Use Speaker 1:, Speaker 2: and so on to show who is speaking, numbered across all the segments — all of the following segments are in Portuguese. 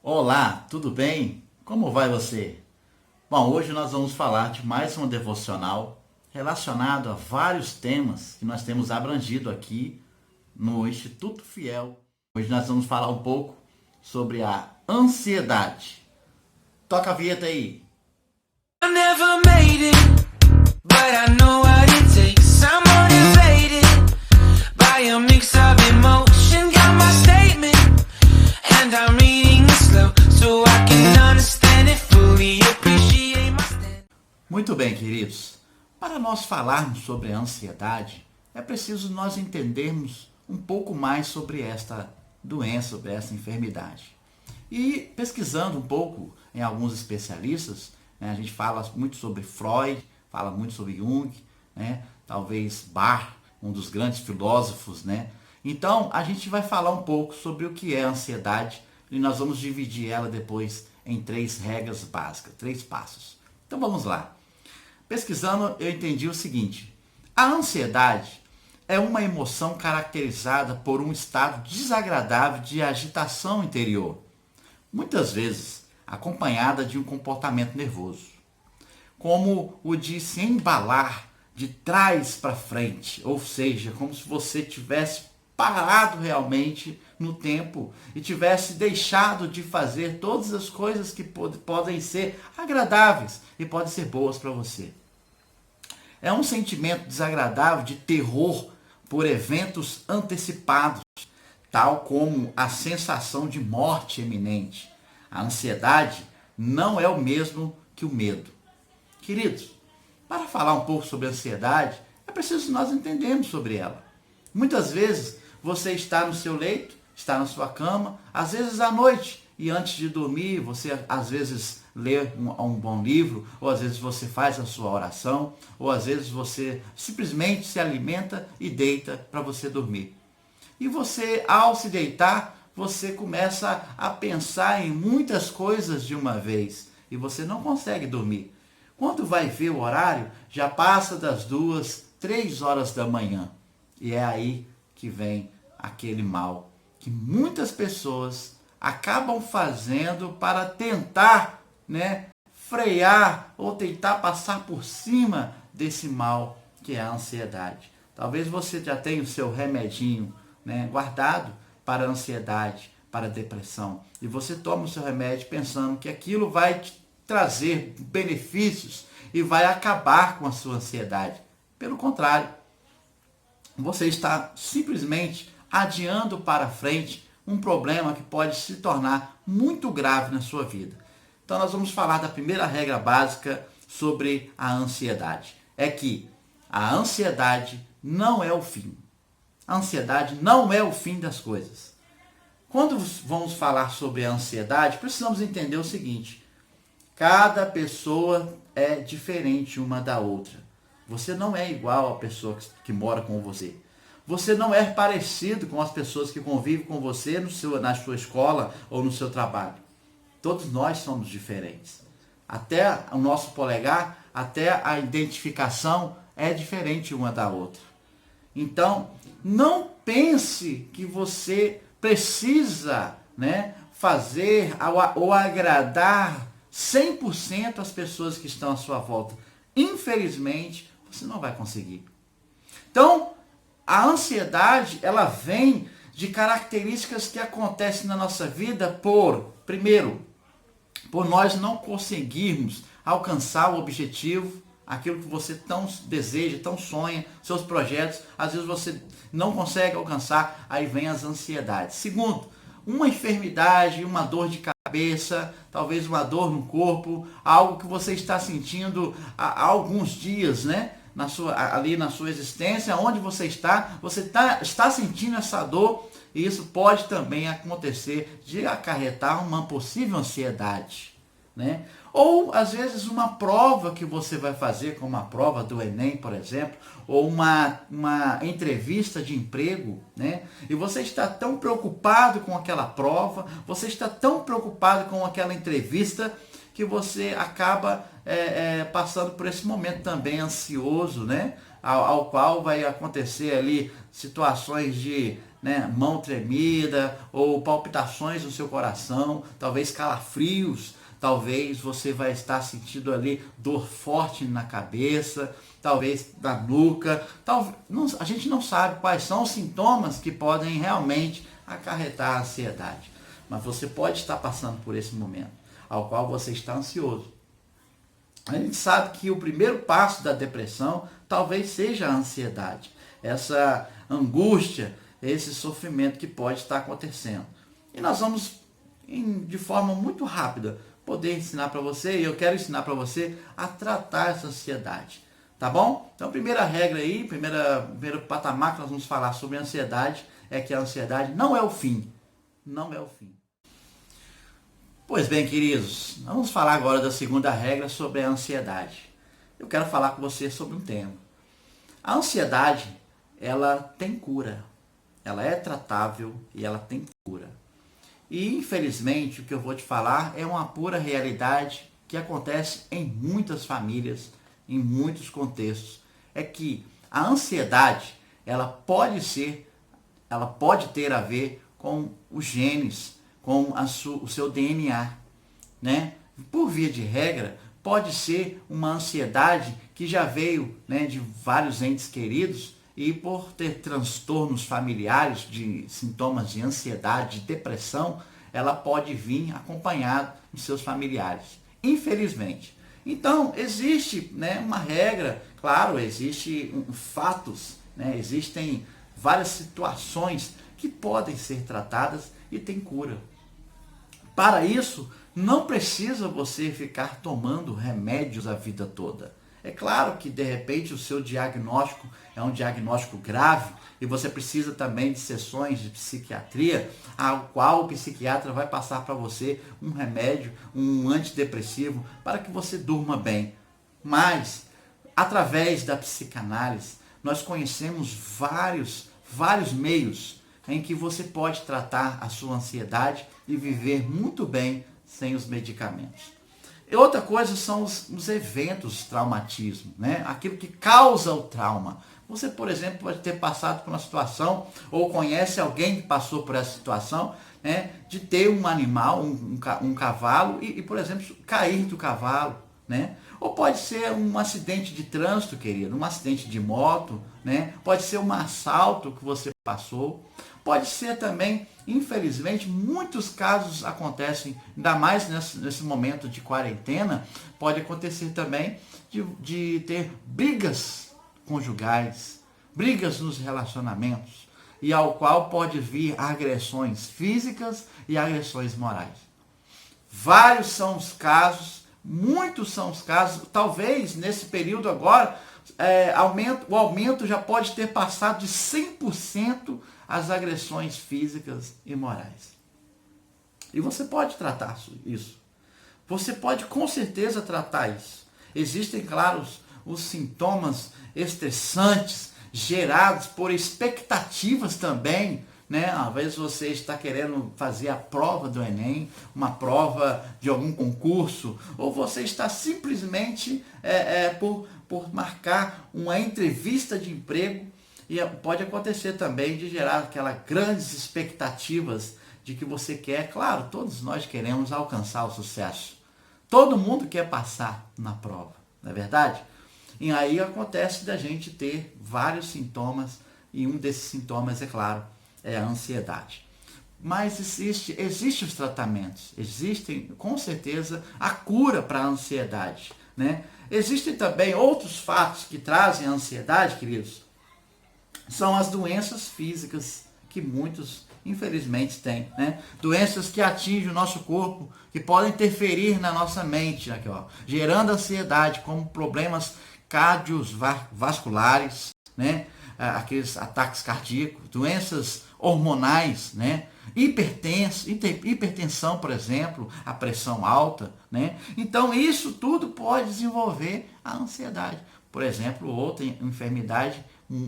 Speaker 1: Olá, tudo bem? Como vai você? Bom, hoje nós vamos falar de mais um devocional relacionado a vários temas que nós temos abrangido aqui no Instituto Fiel. Hoje nós vamos falar um pouco sobre a ansiedade. Toca a vinheta aí.
Speaker 2: I never made it, but I know what it takes. I'm motivated by a mix of emotion. Got my statement, and I'm reading it slow so I can understand it fully. Appreciate my stand.
Speaker 1: Muito bem, queridos. Para nós falarmos sobre a ansiedade, é preciso nós entendermos um pouco mais sobre esta doença, sobre essa enfermidade. E pesquisando um pouco em alguns especialistas, a gente fala muito sobre Freud, fala muito sobre Jung, talvez Barth, um dos grandes filósofos. Então, a gente vai falar um pouco sobre o que é a ansiedade e nós vamos dividir ela depois em 3 regras básicas, 3 passos. Então, vamos lá. Pesquisando, eu entendi o seguinte: a ansiedade é uma emoção caracterizada por um estado desagradável de agitação interior, muitas vezes acompanhada de um comportamento nervoso, como o de se embalar de trás para frente, ou seja, como se você tivesse parado realmente no tempo e tivesse deixado de fazer todas as coisas que podem ser agradáveis e podem ser boas para você. É um sentimento desagradável de terror por eventos antecipados, tal como a sensação de morte iminente. A ansiedade não é o mesmo que o medo. Queridos, para falar um pouco sobre a ansiedade, é preciso nós entendermos sobre ela. Muitas vezes você está no seu leito, está na sua cama, às vezes à noite, e antes de dormir, você às vezes lê um bom livro, ou às vezes você faz a sua oração, ou às vezes você simplesmente se alimenta e deita para você dormir. E você, ao se deitar, você começa a pensar em muitas coisas de uma vez e você não consegue dormir. Quando vai ver o horário, já passa das 2, 3 horas da manhã. E é aí que vem aquele mal que muitas pessoas acabam fazendo para tentar, frear ou tentar passar por cima desse mal que é a ansiedade. Talvez você já tenha o seu remedinho, guardado para a ansiedade, para a depressão. E você toma o seu remédio pensando que aquilo vai te trazer benefícios e vai acabar com a sua ansiedade. Pelo contrário, você está simplesmente adiando para frente um problema que pode se tornar muito grave na sua vida. Então nós vamos falar da primeira regra básica sobre a ansiedade. É que a ansiedade não é o fim. A ansiedade não é o fim das coisas. Quando vamos falar sobre a ansiedade, precisamos entender o seguinte: cada pessoa é diferente uma da outra. Você não é igual à pessoa que mora com você. Você não é parecido com as pessoas que convivem com você na sua escola ou no seu trabalho. Todos nós somos diferentes. Até o nosso polegar, até a identificação é diferente uma da outra. Então, não pense que você precisa, fazer ou agradar 100% as pessoas que estão à sua volta. Infelizmente, você não vai conseguir. Então, a ansiedade, ela vem de características que acontecem na nossa vida primeiro, por nós não conseguirmos alcançar o objetivo, aquilo que você tão deseja, tão sonha, seus projetos, às vezes você não consegue alcançar, aí vem as ansiedades. Segundo, uma enfermidade, uma dor de cabeça, talvez uma dor no corpo, algo que você está sentindo há alguns dias, ali na sua existência, onde você está sentindo essa dor, e isso pode também acontecer de acarretar uma possível ansiedade, Ou, às vezes, uma prova que você vai fazer, como a prova do Enem, por exemplo, ou uma entrevista de emprego, E você está tão preocupado com aquela prova, você está tão preocupado com aquela entrevista, que você acaba passando por esse momento também ansioso, ao qual vai acontecer ali situações de né, mão tremida ou palpitações no seu coração, talvez calafrios, talvez você vai estar sentindo ali dor forte na cabeça, talvez na nuca, a gente não sabe quais são os sintomas que podem realmente acarretar a ansiedade, mas você pode estar passando por esse momento, ao qual você está ansioso. A gente sabe que o primeiro passo da depressão talvez seja a ansiedade, essa angústia, esse sofrimento que pode estar acontecendo. E nós vamos, de forma muito rápida, poder ensinar para você, e eu quero ensinar para você a tratar essa ansiedade. Tá bom? Então, a primeira regra aí, primeiro patamar que nós vamos falar sobre a ansiedade é que a ansiedade não é o fim. Não é o fim. Pois bem, queridos, vamos falar agora da segunda regra sobre a ansiedade. Eu quero falar com você sobre um tema. A ansiedade, ela tem cura. Ela é tratável e ela tem cura. E, infelizmente, o que eu vou te falar é uma pura realidade que acontece em muitas famílias, em muitos contextos. É que a ansiedade, ela pode ter a ver com os genes, com o seu DNA, né? Por via de regra, pode ser uma ansiedade que já veio, né, de vários entes queridos, e por ter transtornos familiares, de sintomas de ansiedade, de depressão, ela pode vir acompanhada dos seus familiares, infelizmente. Então, existe, né, uma regra, claro, existem fatos, né, existem várias situações que podem ser tratadas e tem cura. Para isso, não precisa você ficar tomando remédios a vida toda. É claro que, de repente, o seu diagnóstico é um diagnóstico grave e você precisa também de sessões de psiquiatria, ao qual o psiquiatra vai passar para você um remédio, um antidepressivo, para que você durma bem. Mas, através da psicanálise, nós conhecemos vários meios em que você pode tratar a sua ansiedade e viver muito bem sem os medicamentos. E outra coisa são os eventos traumatismo, né? Aquilo que causa o trauma. Você, por exemplo, pode ter passado por uma situação, ou conhece alguém que passou por essa situação, né, de ter um animal, um cavalo, e, por exemplo, cair do cavalo, né? Ou pode ser um acidente de trânsito, querido, um acidente de moto, né? Pode ser um assalto que você passou. Pode ser também, infelizmente, muitos casos acontecem, ainda mais nesse momento de quarentena, pode acontecer também de ter brigas conjugais, brigas nos relacionamentos, e ao qual pode vir agressões físicas e agressões morais. Vários são os casos, muitos são os casos, talvez nesse período agora, o aumento já pode ter passado de 100% as agressões físicas e morais. E você pode tratar isso. Você pode com certeza tratar isso. Existem, claro, os sintomas estressantes gerados por expectativas também, né? Às vezes você está querendo fazer a prova do Enem, uma prova de algum concurso, ou você está simplesmente por marcar uma entrevista de emprego, e pode acontecer também de gerar aquelas grandes expectativas de que você quer. Claro, todos nós queremos alcançar o sucesso. Todo mundo quer passar na prova, não é verdade? E aí acontece da gente ter vários sintomas, e um desses sintomas, é claro, é a ansiedade. Mas existem os tratamentos, existem com certeza a cura para a ansiedade, né? Existem também outros fatos que trazem a ansiedade, queridos. São as doenças físicas que muitos, infelizmente, têm, né? Doenças que atingem o nosso corpo, que podem interferir na nossa mente, aqui, ó, gerando ansiedade, como problemas cardiovasculares, né? Aqueles ataques cardíacos, doenças hormonais, né? Hipertensão, por exemplo, a pressão alta, né? Então, isso tudo pode desenvolver a ansiedade. Por exemplo, outra enfermidade,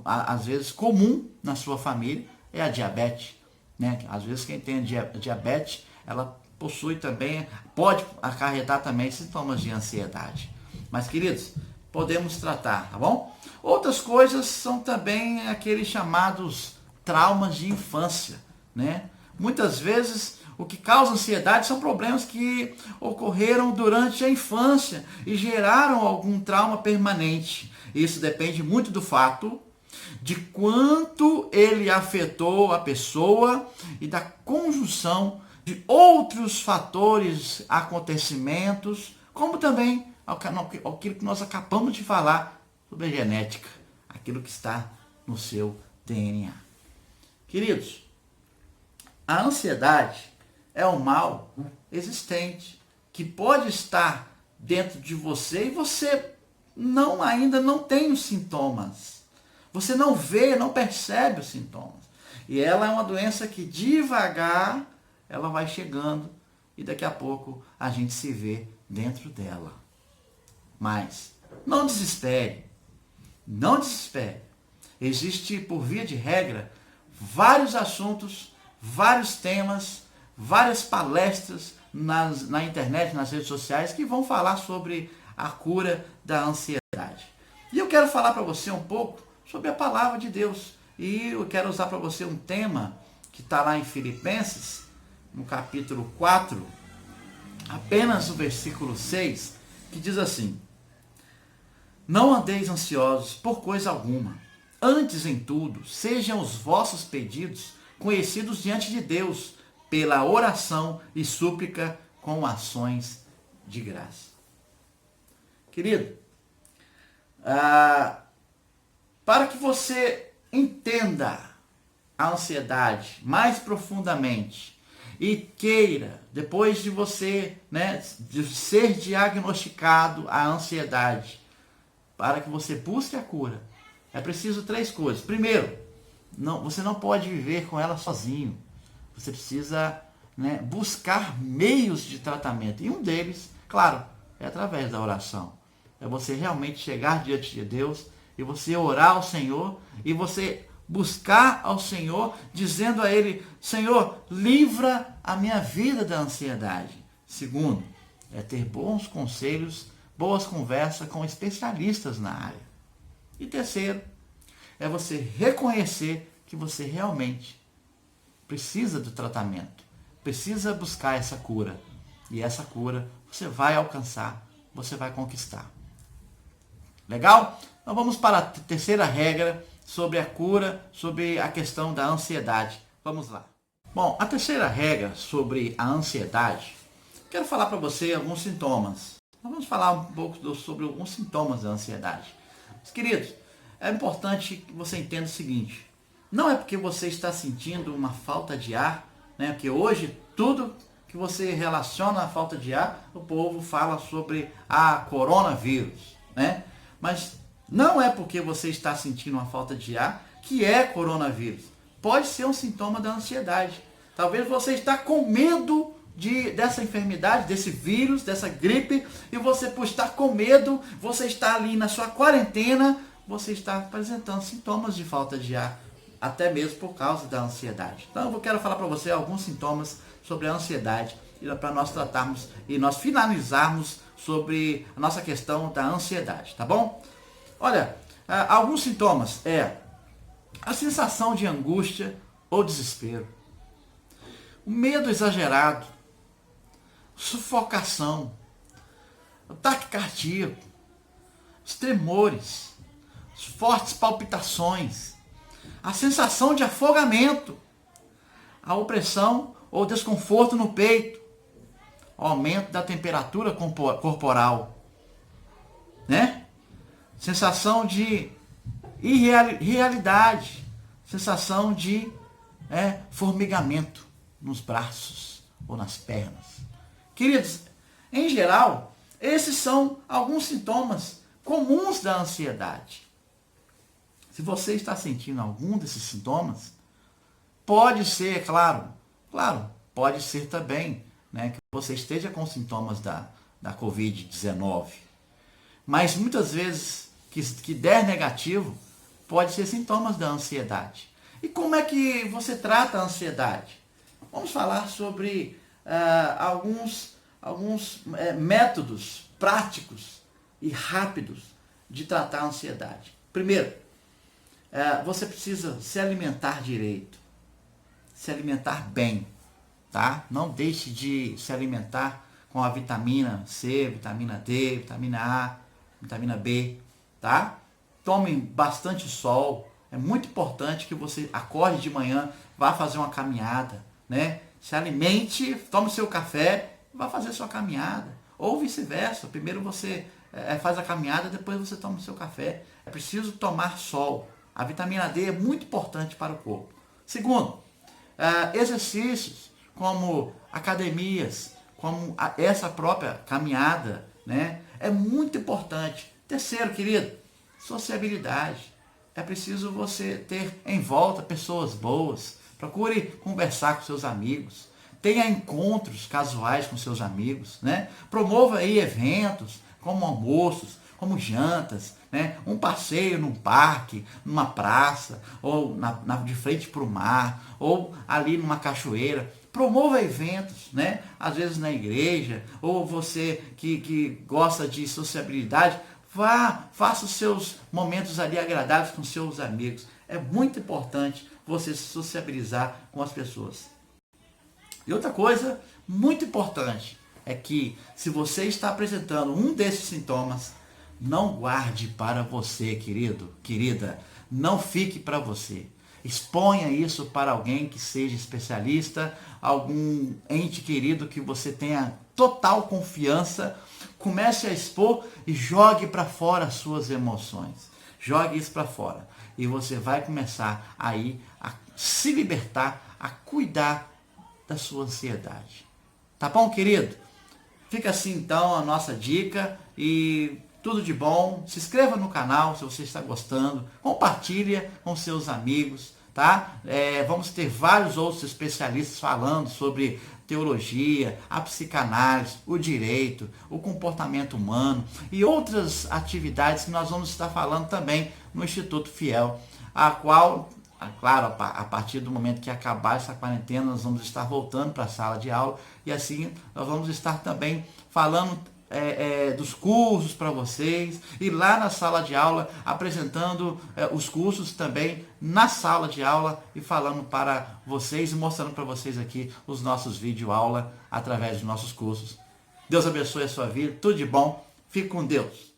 Speaker 1: às vezes comum na sua família, é a diabetes, né? Às vezes quem tem diabetes, ela possui também, pode acarretar também sintomas de ansiedade. Mas, queridos, podemos tratar, tá bom? Outras coisas são também aqueles chamados traumas de infância, né? Muitas vezes o que causa ansiedade são problemas que ocorreram durante a infância e geraram algum trauma permanente. Isso depende muito do fato de quanto ele afetou a pessoa e da conjunção de outros fatores, acontecimentos, como também aquilo que nós acabamos de falar sobre a genética, aquilo que está no seu DNA. Queridos, a ansiedade é um mal existente que pode estar dentro de você e você ainda não tem os sintomas. Você não vê, não percebe os sintomas. E ela é uma doença que devagar ela vai chegando e daqui a pouco a gente se vê dentro dela. Mas não desespere. Não desespere. Existe, por via de regra, vários assuntos, vários temas, várias palestras na internet, nas redes sociais, que vão falar sobre a cura da ansiedade. E eu quero falar para você um pouco sobre a palavra de Deus. E eu quero usar para você um tema que está lá em Filipenses, no capítulo 4, apenas o versículo 6, que diz assim: não andeis ansiosos por coisa alguma, antes em tudo, sejam os vossos pedidos conhecidos diante de Deus, pela oração e súplica com ações de graça. Querido, para que você entenda a ansiedade mais profundamente e queira, depois de você, de ser diagnosticado a ansiedade, para que você busque a cura, é preciso 3 coisas. Primeiro, você não pode viver com ela sozinho. Você precisa buscar meios de tratamento. E um deles, claro, é através da oração. É você realmente chegar diante de Deus e você orar ao Senhor e você buscar ao Senhor, dizendo a Ele: Senhor, livra a minha vida da ansiedade. Segundo, é ter bons conselhos, boas conversas com especialistas na área. E terceiro, é você reconhecer que você realmente precisa do tratamento, precisa buscar essa cura. E essa cura você vai alcançar, você vai conquistar. Legal? Então vamos para a terceira regra sobre a cura, sobre a questão da ansiedade. Vamos lá. Bom, a terceira regra sobre a ansiedade, quero falar para você alguns sintomas. Nós vamos falar um pouco sobre alguns sintomas da ansiedade. Mas, queridos, é importante que você entenda o seguinte: não é porque você está sentindo uma falta de ar, porque hoje tudo que você relaciona à falta de ar, o povo fala sobre a coronavírus, Mas não é porque você está sentindo uma falta de ar que é coronavírus. Pode ser um sintoma da ansiedade. Talvez você está com medo dessa enfermidade, desse vírus, dessa gripe, e você, por estar com medo, você está ali na sua quarentena, você está apresentando sintomas de falta de ar, até mesmo por causa da ansiedade. Então eu quero falar para você alguns sintomas sobre a ansiedade, para nós tratarmos e nós finalizarmos sobre a nossa questão da ansiedade, tá bom? Olha, alguns sintomas é a sensação de angústia ou desespero, o medo exagerado, sufocação, ataque cardíaco, os tremores, as fortes palpitações, a sensação de afogamento, a opressão ou desconforto no peito, o aumento da temperatura corporal, sensação de irrealidade, sensação de formigamento nos braços ou nas pernas. Queridos, em geral, esses são alguns sintomas comuns da ansiedade. Se você está sentindo algum desses sintomas, pode ser, claro, pode ser também que você esteja com sintomas da Covid-19. Mas muitas vezes que der negativo, pode ser sintomas da ansiedade. E como é que você trata a ansiedade? Vamos falar sobre alguns métodos práticos e rápidos de tratar a ansiedade. Primeiro, você precisa se alimentar direito, se alimentar bem, tá? Não deixe de se alimentar com a vitamina C, vitamina D, vitamina A, vitamina B, tá? Tome bastante sol. É muito importante que você acorde de manhã, vá fazer uma caminhada, né? Se alimente, tome seu café, vá fazer sua caminhada. Ou vice-versa, primeiro você faz a caminhada, depois você toma o seu café. É preciso tomar sol. A vitamina D é muito importante para o corpo. Segundo, exercícios como academias, como essa própria caminhada, né? É muito importante. Terceiro, querido, sociabilidade. É preciso você ter em volta pessoas boas. Procure conversar com seus amigos. Tenha encontros casuais com seus amigos, né? Promova aí eventos como almoços, como jantas, né? Um passeio num parque, numa praça, ou de frente para o mar, ou ali numa cachoeira. Promova eventos, né? Às vezes na igreja, ou você que gosta de sociabilidade, faça os seus momentos ali agradáveis com seus amigos. É muito importante você se sociabilizar com as pessoas. E outra coisa muito importante é que se você está apresentando um desses sintomas, não guarde para você, querido, querida. Não fique para você. Exponha isso para alguém que seja especialista, algum ente querido que você tenha total confiança. Comece a expor e jogue para fora as suas emoções. Jogue isso para fora. E você vai começar aí a se libertar, a cuidar da sua ansiedade. Tá bom, querido? Fica assim então a nossa dica e tudo de bom. Se inscreva no canal se você está gostando. Compartilha com seus amigos, tá? Vamos ter vários outros especialistas falando sobre teologia, a psicanálise, o direito, o comportamento humano e outras atividades que nós vamos estar falando também no Instituto Fiel, a qual, claro, a partir do momento que acabar essa quarentena, nós vamos estar voltando para a sala de aula e assim nós vamos estar também falando dos cursos para vocês e lá na sala de aula apresentando os cursos também na sala de aula e falando para vocês e mostrando para vocês aqui os nossos vídeo aula através dos nossos cursos. Deus abençoe a sua vida, tudo de bom, fique com Deus.